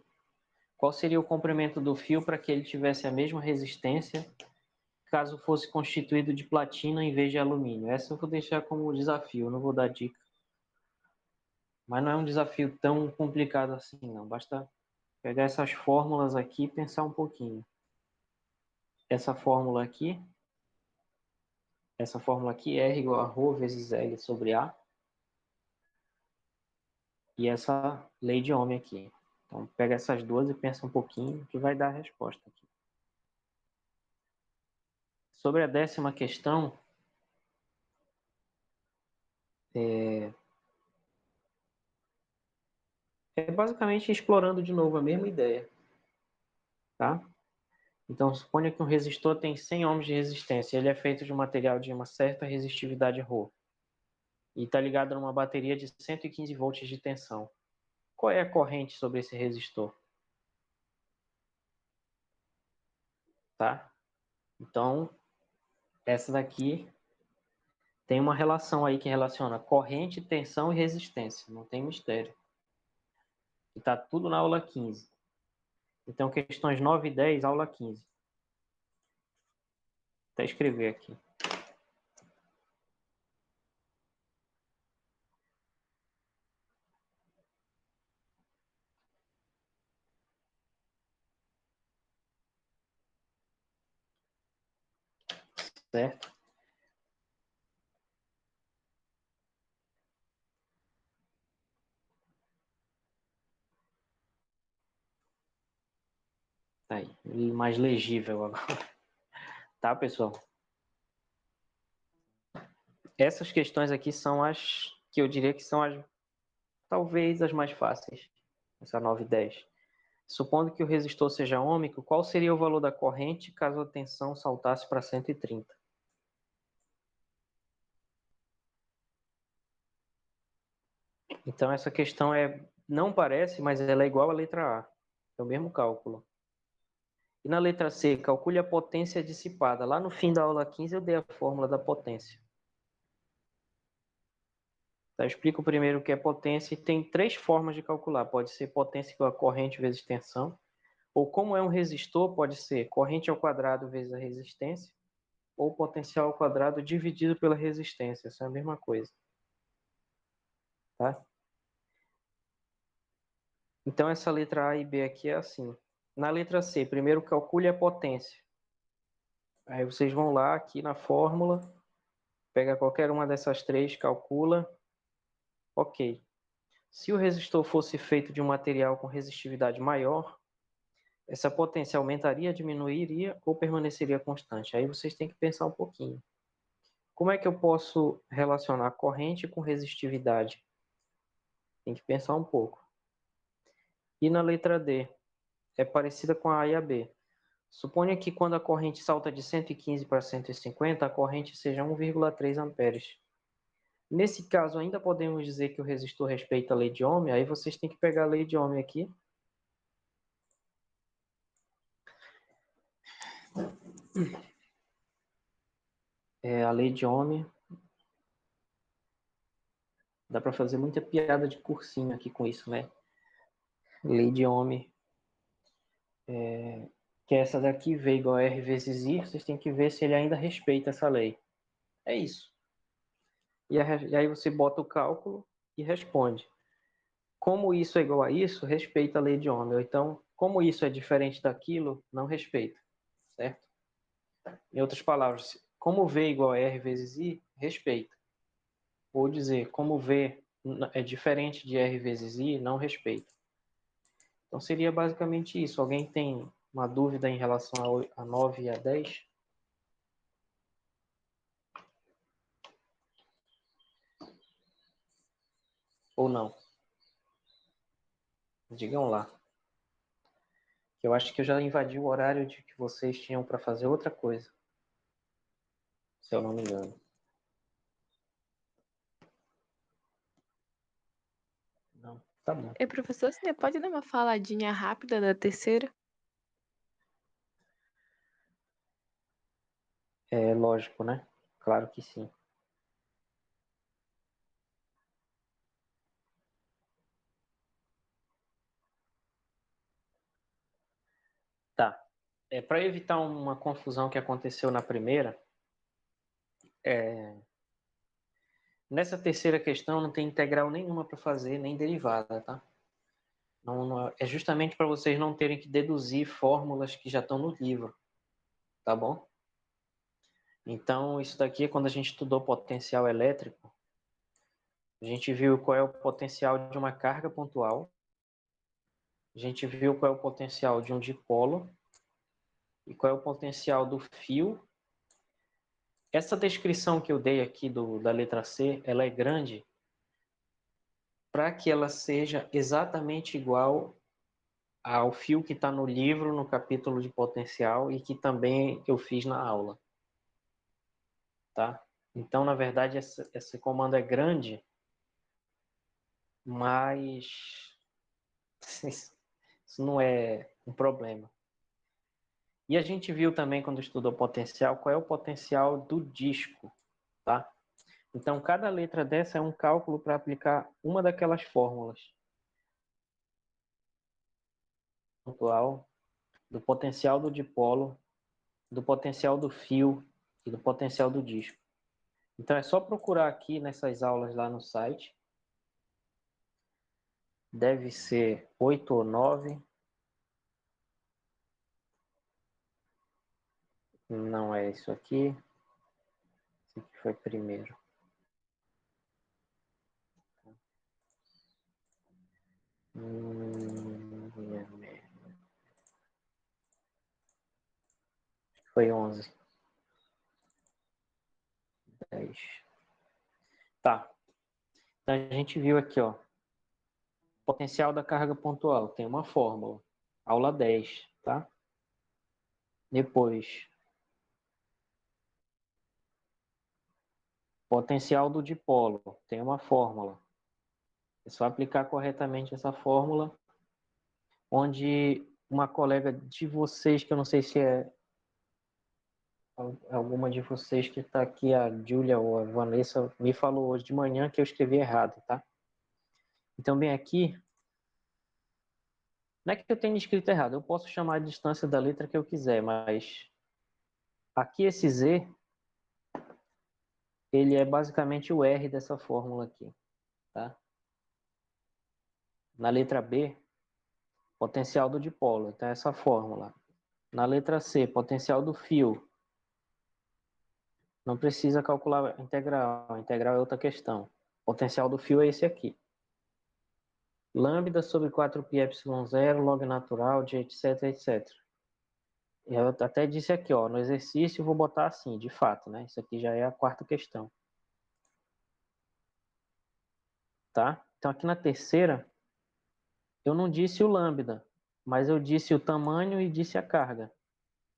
Qual seria o comprimento do fio para que ele tivesse a mesma resistência caso fosse constituído de platina em vez de alumínio? Essa eu vou deixar como desafio, não vou dar dica. Mas não é um desafio tão complicado assim, não. Basta pegar essas fórmulas aqui e pensar um pouquinho. Essa fórmula aqui, R igual a ρ vezes L sobre A. E essa lei de Ohm aqui. Então, pega essas duas e pensa um pouquinho que vai dar a resposta aqui. Sobre a 10ª questão, é basicamente explorando de novo a mesma ideia. Tá? Então, suponha que um resistor tem 100 ohms de resistência. Ele é feito de um material de uma certa resistividade ρ. E está ligado a uma bateria de 115 volts de tensão. Qual é a corrente sobre esse resistor? Tá? Então, essa daqui tem uma relação aí que relaciona corrente, tensão e resistência. Não tem mistério. E está tudo na aula 15. Então, questões 9 e 10, aula 15. Até escrever aqui. Certo? Tá aí. Mais legível agora. Tá, pessoal? Essas questões aqui são as que eu diria que são talvez as mais fáceis. Essa 9 e 10. Supondo que o resistor seja ôhmico, qual seria o valor da corrente caso a tensão saltasse para 130? Então essa questão não parece, mas ela é igual à letra A. É o mesmo cálculo. E na letra C, calcule a potência dissipada. Lá no fim da aula 15 eu dei a fórmula da potência. Tá, eu explico primeiro o que é potência e tem 3 formas de calcular. Pode ser potência igual a corrente vezes tensão, ou como é um resistor, pode ser corrente ao quadrado vezes a resistência, ou potencial ao quadrado dividido pela resistência. Isso é a mesma coisa. Tá? Então essa letra A e B aqui é assim. Na letra C, primeiro calcule a potência. Aí vocês vão lá aqui na fórmula, pega qualquer uma dessas 3, calcula. Ok. Se o resistor fosse feito de um material com resistividade maior, essa potência aumentaria, diminuiria ou permaneceria constante? Aí vocês têm que pensar um pouquinho. Como é que eu posso relacionar corrente com resistividade? Tem que pensar um pouco. E na letra D, é parecida com a A e a B. Suponha que quando a corrente salta de 115 para 150, a corrente seja 1,3 amperes. Nesse caso, ainda podemos dizer que o resistor respeita a lei de Ohm, aí vocês têm que pegar a lei de Ohm aqui. A lei de Ohm, dá para fazer muita piada de cursinho aqui com isso, né? Lei de Ohm, que é essa daqui, V igual a R vezes I, vocês têm que ver se ele ainda respeita essa lei. É isso. E aí você bota o cálculo e responde. Como isso é igual a isso, respeita a lei de Ohm. Ou então, como isso é diferente daquilo, não respeita. Certo? Em outras palavras, como V é igual a R vezes I, respeita. Ou dizer, como V é diferente de R vezes I, não respeita. Então seria basicamente isso. Alguém tem uma dúvida em relação a 9 e a 10? Ou não? Digam lá. Eu acho que eu já invadi o horário de que vocês tinham para fazer outra coisa. Se eu não me engano. Não, tá bom. E professor, você pode dar uma faladinha rápida da terceira? É lógico, né? Claro que sim. Tá. Para evitar uma confusão que aconteceu na primeira, nessa terceira questão não tem integral nenhuma para fazer, nem derivada, tá? É justamente para vocês não terem que deduzir fórmulas que já estão no livro, tá bom? Então, isso daqui, quando a gente estudou potencial elétrico, a gente viu qual é o potencial de uma carga pontual, a gente viu qual é o potencial de um dipolo e qual é o potencial do fio. Essa descrição que eu dei aqui da letra C, ela é grande para que ela seja exatamente igual ao fio que está no livro, no capítulo de potencial e que também eu fiz na aula, tá? Então, na verdade, esse comando é grande, mas isso não é um problema. E a gente viu também, quando estudou potencial, qual é o potencial do disco, tá? Então, cada letra dessa é um cálculo para aplicar uma daquelas fórmulas. Pontual, do potencial do dipolo, do potencial do fio e do potencial do disco. Então, é só procurar aqui nessas aulas lá no site. Deve ser 8 ou 9. Não é isso aqui. Esse aqui foi primeiro. Foi 11. 10. Tá. Então a gente viu aqui, ó. Potencial da carga pontual. Tem uma fórmula. Aula 10, tá? Depois, potencial do dipolo. Tem uma fórmula. É só aplicar corretamente essa fórmula, onde uma colega de vocês, que eu não sei se é alguma de vocês que está aqui, a Júlia ou a Vanessa, me falou hoje de manhã que eu escrevi errado, tá? Então, bem aqui, não é que eu tenha escrito errado, eu posso chamar a distância da letra que eu quiser, mas aqui esse Z, ele é basicamente o R dessa fórmula aqui, tá? Na letra B, potencial do dipolo, então é essa fórmula. Na letra C, potencial do fio. Não precisa calcular a integral é outra questão. O potencial do fio é esse aqui. Lambda sobre 4πε0, log natural de etc, etc. Eu até disse aqui, ó, no exercício eu vou botar assim, de fato, né? Isso aqui já é a quarta questão, tá? Então aqui na terceira, eu não disse o lambda, mas eu disse o tamanho e disse a carga.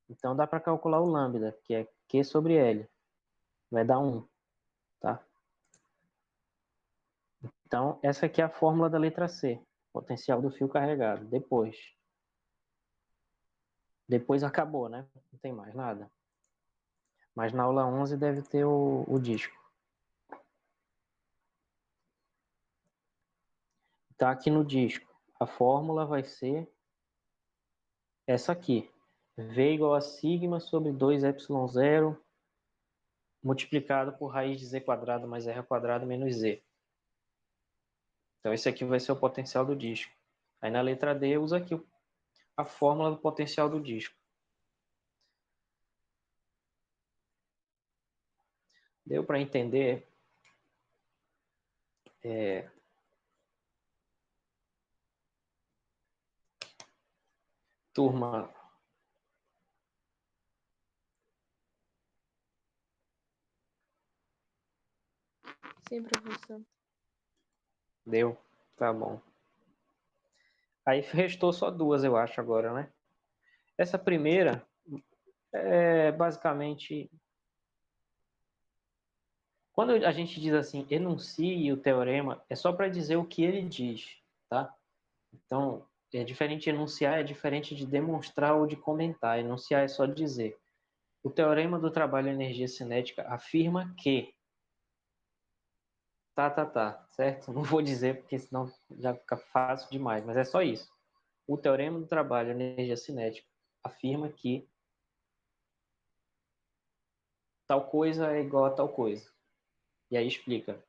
Então dá para calcular o lambda, que é Q sobre L. Vai dar 1, tá? Então essa aqui é a fórmula da letra C, potencial do fio carregado. Depois acabou, né? Não tem mais nada. Mas na aula 11 deve ter o disco. Tá aqui no disco. A fórmula vai ser essa aqui. V igual a sigma sobre 2ε0 multiplicado por raiz de z quadrado mais r quadrado menos z. Então esse aqui vai ser o potencial do disco. Aí na letra D usa aqui a fórmula do potencial do disco. Deu para entender? Turma, Sim, professor. deu? Tá bom. Aí restou só duas, eu acho, agora, né? Essa primeira é basicamente... Quando a gente diz assim, enuncie o teorema, é só para dizer o que ele diz, tá? Então, é diferente de enunciar, é diferente de demonstrar ou de comentar. Enunciar é só dizer. O teorema do trabalho de energia cinética afirma que... Tá, certo? Não vou dizer porque senão já fica fácil demais, mas é só isso. O teorema do trabalho de energia cinética afirma que tal coisa é igual a tal coisa. E aí explica,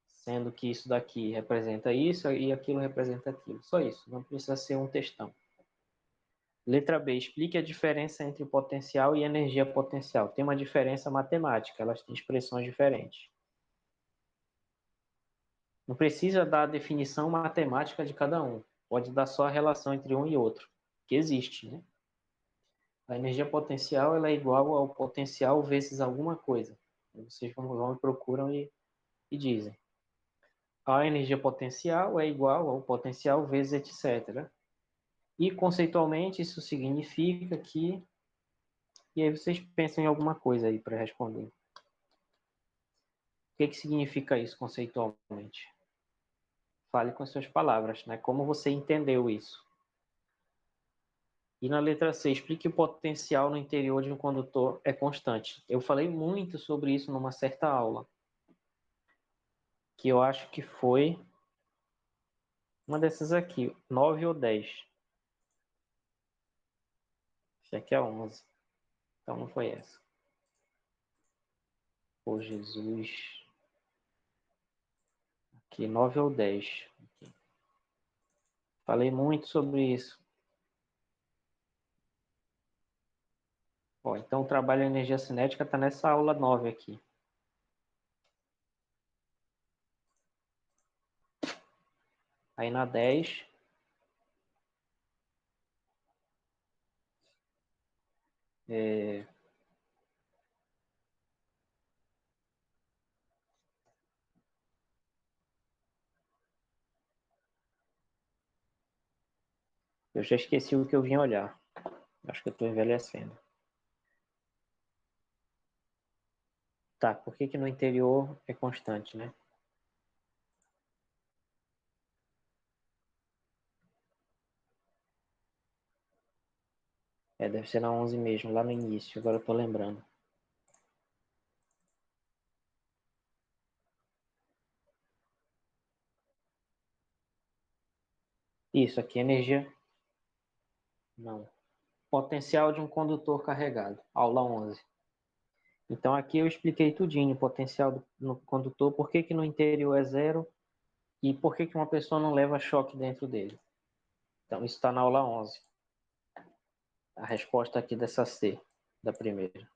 sendo que isso daqui representa isso e aquilo representa aquilo. Só isso, não precisa ser um textão. Letra B, explique a diferença entre potencial e energia potencial. Tem uma diferença matemática, elas têm expressões diferentes. Não precisa dar a definição matemática de cada um. Pode dar só a relação entre um e outro, que existe, né? A energia potencial ela é igual ao potencial vezes alguma coisa. Vocês vão e procuram e dizem. A energia potencial é igual ao potencial vezes etc. E conceitualmente isso significa que... E aí vocês pensam em alguma coisa aí para responder. O que significa isso conceitualmente? Fale com as suas palavras, né? Como você entendeu isso? E na letra C, explique o potencial no interior de um condutor é constante. Eu falei muito sobre isso numa certa aula, que eu acho que foi uma dessas aqui, 9 ou 10. Essa aqui é a 11. Então não foi essa. Ô Jesus. Aqui, 9 ou 10. Aqui. Falei muito sobre isso. Ó, então o trabalho de energia cinética está nessa aula 9 aqui. Aí na 10, eu já esqueci o que eu vim olhar. Acho que eu estou envelhecendo. Tá, por que que no interior é constante, né? É, deve ser na 11 mesmo, lá no início. Agora eu tô lembrando. Isso, aqui é energia... Não. Potencial de um condutor carregado. Aula 11. Então aqui eu expliquei tudinho, o potencial no condutor, por que que no interior é zero e por que que uma pessoa não leva choque dentro dele. Então isso está na aula 11. A resposta aqui dessa C, da primeira.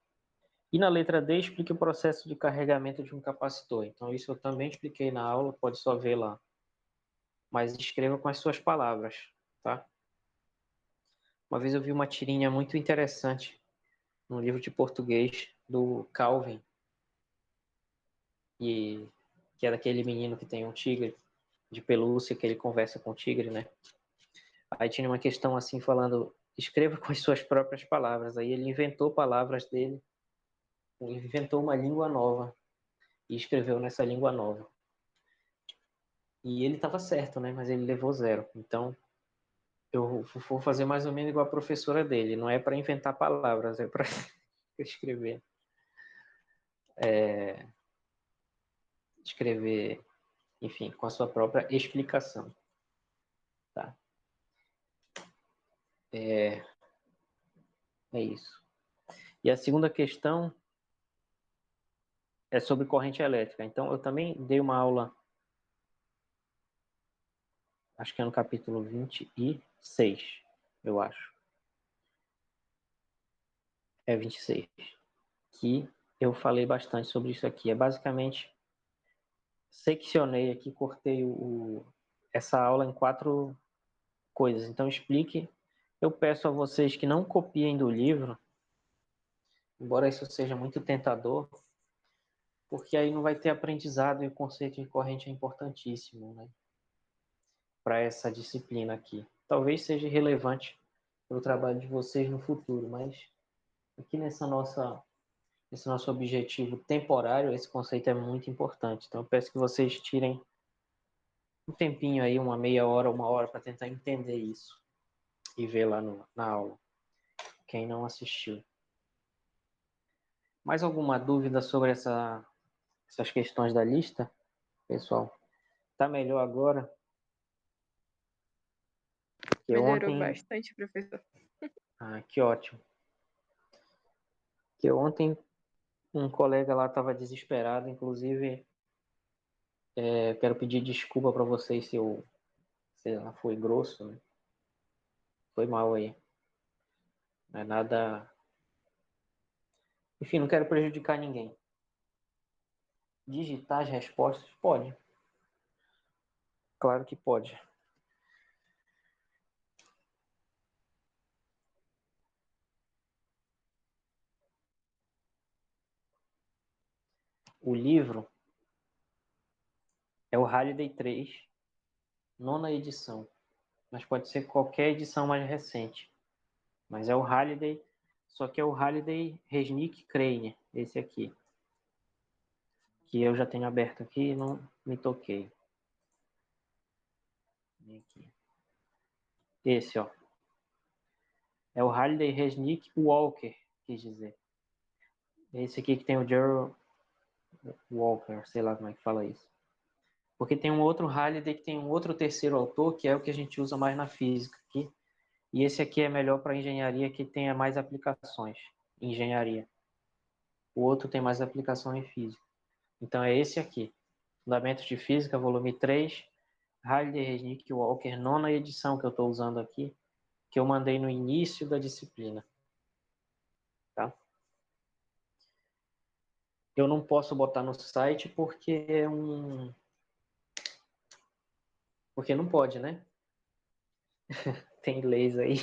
E na letra D, explique o processo de carregamento de um capacitor. Então isso eu também expliquei na aula, pode só ver lá. Mas escreva com as suas palavras, tá? Uma vez eu vi uma tirinha muito interessante num livro de português do Calvin, e que é daquele menino que tem um tigre de pelúcia, que ele conversa com o tigre, né? Aí tinha uma questão assim falando, escreva com as suas próprias palavras. Aí ele inventou palavras dele, ele inventou uma língua nova e escreveu nessa língua nova. E ele estava certo, né? Mas ele levou 0. Então, eu vou fazer mais ou menos igual a professora dele. Não é para inventar palavras, é para escrever. Escrever, enfim, com a sua própria explicação. Tá? É isso. E a segunda questão é sobre corrente elétrica. Então, eu também dei uma aula, acho que é no capítulo 26, eu acho. É 26. Que eu falei bastante sobre isso aqui. É basicamente, seccionei aqui, cortei essa aula em 4 coisas. Então, explique. Eu peço a vocês que não copiem do livro, embora isso seja muito tentador, porque aí não vai ter aprendizado e o conceito de corrente é importantíssimo, né, para essa disciplina aqui. Talvez seja relevante para o trabalho de vocês no futuro, mas aqui nesse nosso objetivo temporário, esse conceito é muito importante. Então, eu peço que vocês tirem um tempinho aí, uma meia hora, 1 hora, para tentar entender isso e ver lá na aula, quem não assistiu. Mais alguma dúvida sobre essas questões da lista, pessoal? Tá melhor agora? Porque Melhorou ontem... bastante, professor. Ah, que ótimo. Porque ontem um colega lá estava desesperado, inclusive quero pedir desculpa para vocês se eu sei lá, fui grosso, né? Foi mal aí. Não é nada... Enfim, não quero prejudicar ninguém. Digitar as respostas? Pode. Claro que pode. O livro é o Halliday 3, nona edição. Mas pode ser qualquer edição mais recente. Mas é o Halliday, só que é o Halliday Resnick Crane, esse aqui. Que eu já tenho aberto aqui e não me toquei. Aqui. Esse, ó. É o Halliday Resnick Walker, quis dizer. Esse aqui que tem o Gerald Walker, sei lá como é que fala isso. Porque tem um outro Halliday que tem um outro terceiro autor, que é o que a gente usa mais na física aqui. E esse aqui é melhor para engenharia, que tenha mais aplicações em engenharia. O outro tem mais aplicação em física. Então é esse aqui. Fundamentos de Física, volume 3, Halliday Resnick Walker, nona edição que eu estou usando aqui, que eu mandei no início da disciplina. Tá? Eu não posso botar no site porque é porque não pode, né? Tem leis aí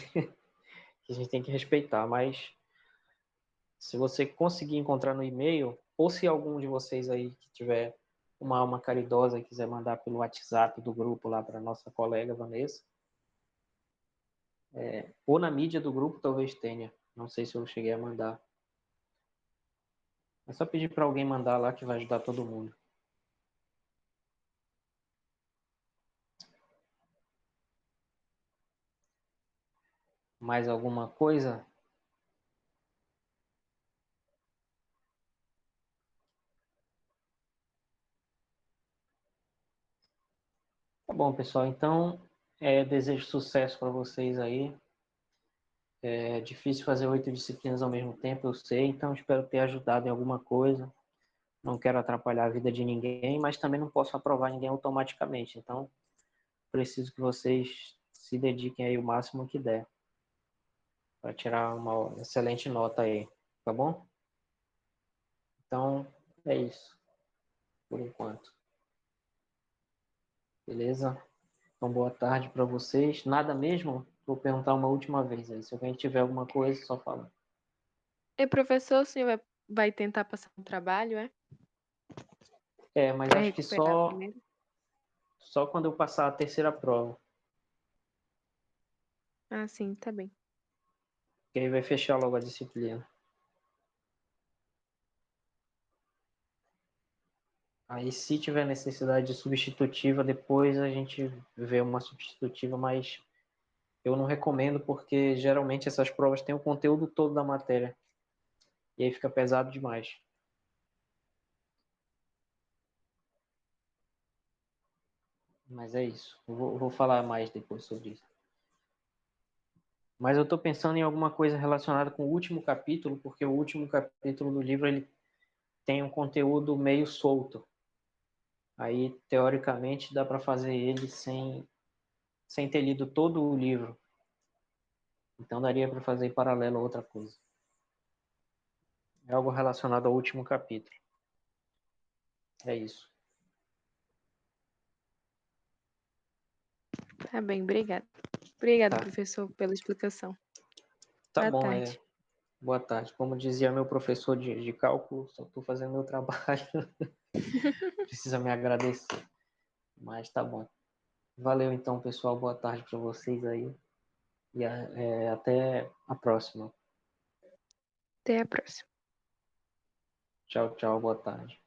que a gente tem que respeitar, mas se você conseguir encontrar no e-mail, ou se algum de vocês aí que tiver uma alma caridosa e quiser mandar pelo WhatsApp do grupo lá para nossa colega Vanessa, ou na mídia do grupo talvez tenha. Não sei se eu cheguei a mandar. É só pedir para alguém mandar lá que vai ajudar todo mundo. Mais alguma coisa? Tá bom, pessoal. Então, desejo sucesso para vocês aí. É difícil fazer 8 disciplinas ao mesmo tempo, eu sei. Então, espero ter ajudado em alguma coisa. Não quero atrapalhar a vida de ninguém, mas também não posso aprovar ninguém automaticamente. Então, preciso que vocês se dediquem aí o máximo que der para tirar uma excelente nota aí, tá bom? Então, é isso, por enquanto. Beleza? Então, boa tarde para vocês. Nada mesmo? vou perguntar uma última vez aí. Se alguém tiver alguma coisa, só fala. E professor, o senhor vai tentar passar um trabalho, é? Mas Vai acho que recuperar a só, primeira? só quando eu passar a terceira prova. Ah, sim, tá bem. Que aí vai fechar logo a disciplina. Aí, se tiver necessidade de substitutiva, depois a gente vê uma substitutiva, mas eu não recomendo porque geralmente essas provas têm o conteúdo todo da matéria. E aí fica pesado demais. Mas é isso. Eu vou falar mais depois sobre isso. Mas eu estou pensando em alguma coisa relacionada com o último capítulo, porque o último capítulo do livro ele tem um conteúdo meio solto. Aí, teoricamente, dá para fazer ele sem ter lido todo o livro. Então, daria para fazer em paralelo a outra coisa. É algo relacionado ao último capítulo. É isso. Tá bem, obrigada. Obrigada, Tá, professor, pela explicação. tá Boa bom, tarde. boa tarde. Como dizia meu professor de cálculo, só estou fazendo meu trabalho. Precisa me agradecer. Mas tá bom. Valeu então, pessoal. Boa tarde para vocês aí. E até a próxima. Até a próxima. Tchau, tchau. Boa tarde.